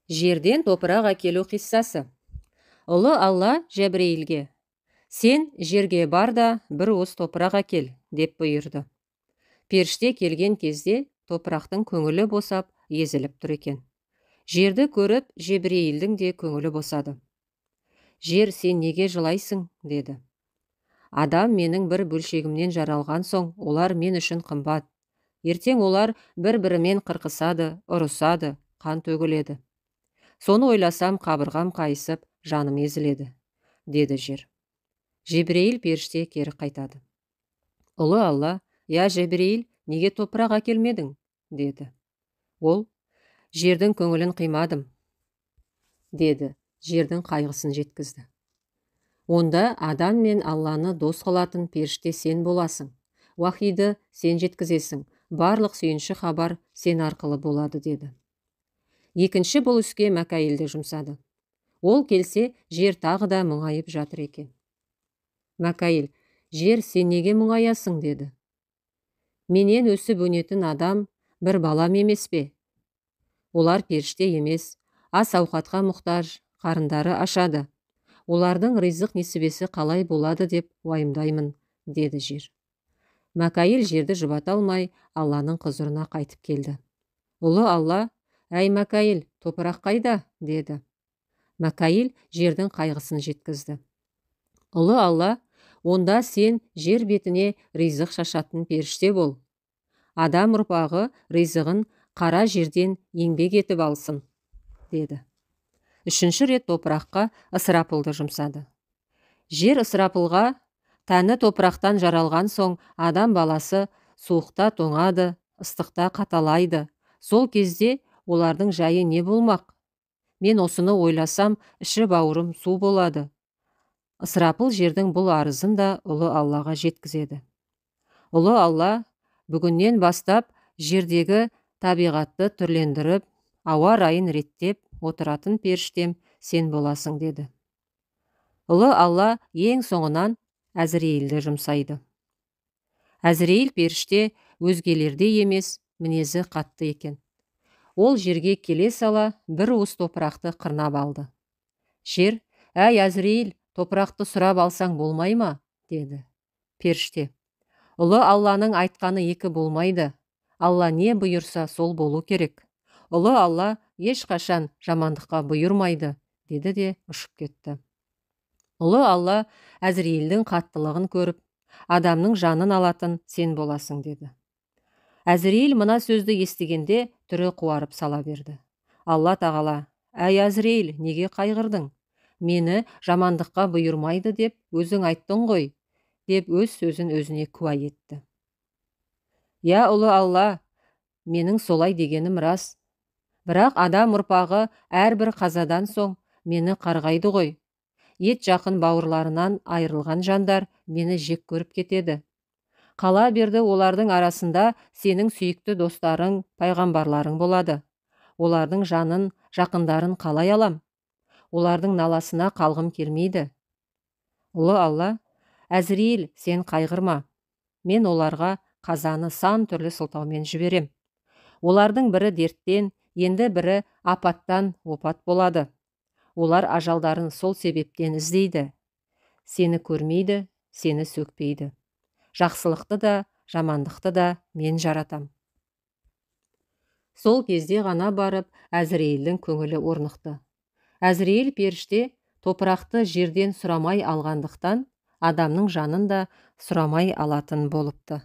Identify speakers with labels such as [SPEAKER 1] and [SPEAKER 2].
[SPEAKER 1] Жерден топырақ әкелу қиссасы. Ұлы Алла Жәбірейілге: «Сен жерге бар да бір уыс топырақ әкел», деп бұйырды. Періште келген кезде топырақтың көңілі босап, езіліп тұр екен. Жерді көріп, Жәбірейілдің де көңілі босады. «Жер, сен неге жылайсың?» деді. «Адам менің бір бөлшегімнен жаралған соң, олар мен үшін қымбат. Ертең олар бір-бірімен қырқысады, ұрысады, қан төгіледі. Соны ойласам, қабырғам қайысып, жаным езіледі», деді жер. Жәбірейіл періште кері қайтады. Ұлы Алла: «Я Жәбірейіл, неге топырақ әкелмедің?» деді. Ол: «Жердің көңілін қимадым», деді. Жердің қайғысын жеткізді. «Онда адам мен Алланы дос қылатын періште сен боласың. Уахиді сен жеткізесің, барлық сүйінші хабар сен арқылы болады», деді. Екінші бұл іске Мәкәйілді жұмсады. Ол келсе, жер тағы да мұңайып жатыр екен. Мәкәйіл: «Жер, сен неге мұңаясың?» деді. «Менен өсіп өнетін адам бір балам емес пе? Олар періште емес, ас ауқатқа мұқтаж, қарындары ашады. Олардың ризық несібесі қалай болады деп уайымдаймын», деді жер. Мәкәйіл жерді жұбата алмай, Алланың құзырына қайтып келді. Ұлы Алла: «Әй Мәкәйіл, топырақ қайда?» деді. Мәкәйіл жердің қайғысын жеткізді. Ұлы Алла: «Онда сен жер бетіне ризық шашатын періште бол. Адам ұрпағы ризығын қара жерден еңбек етіп алсын», деді. Үшінші рет топыраққа Ысырапылды жұмсады. Жер Ысырапылға: «Тәні топырақтан жаралған соң, адам баласы суықта тоңады, ыстықта қаталайды. Сол кезде олардың жайы не болмақ? Мен осыны ойласам, іші бауырым су болады». Ысырапыл жердің бұл арызын да Ұлы Аллаға жеткізеді. Ұлы Алла: «Бүгіннен бастап жердегі табиғатты түрлендіріп, ауа райын реттеп отыратын періштем сен боласың», деді. Ұлы Алла ең соңынан Әзірейілді жұмсайды. Әзірейіл періште өзгелердей емес, мінезі қатты екен. Ол жерге келе сала бір уыс топырақты қырнап алды. Жер: «Әй Әзірейіл, топырақты сұрап алсаң болмай ма?» деді. Періште: «Ұлы Алланың айтқаны екі болмайды. Алла не бұйырса сол болу керек. Ұлы Алла ешқашан жамандыққа бұйырмайды», деді де ұшып кетті. Ұлы Алла Әзірейілдің қаттылығын көріп: «Адамның жанын алатын сен боласың», деді. Әзірейіл мына сөзді естігенде түрі қуарып сала берді. Алла тағала: «Әй Әзірейіл, неге қайғырдың? Мені жамандыққа бұйырмайды деп өзің айттың ғой», деп өз сөзін өзіне куә етті. «Я Ұлы Алла, менің солай дегенім рас. Бірақ адам ұрпағы әрбір қазадан соң мені қарғайды ғой. Ет жақын бауырларынан айырылған жандар мені жек көріп кетеді. Қала берді олардың арасында сенің сүйікті достарың, пайғамбарларың болады. Олардың жанын, жақындарын қалай алам? Олардың наласына қалғым келмейді». Ұлы Алла: «Әзірейіл, сен қайғырма. Мен оларға қазаны сан түрлі сылтаумен жіберем. Олардың бірі дерттен, енді бірі апаттан опат болады. Олар ажалдарын сол себептен іздейді. Сені көрмейді, сені сөкпейді. Жақсылықты да, жамандықты да мен жаратам». Сол кезде ғана барып Әзірейілдің көңілі орнықты. Әзірейіл періште топырақты жерден сұрамай алғандықтан, адамның жанын да сұрамай алатын болыпты.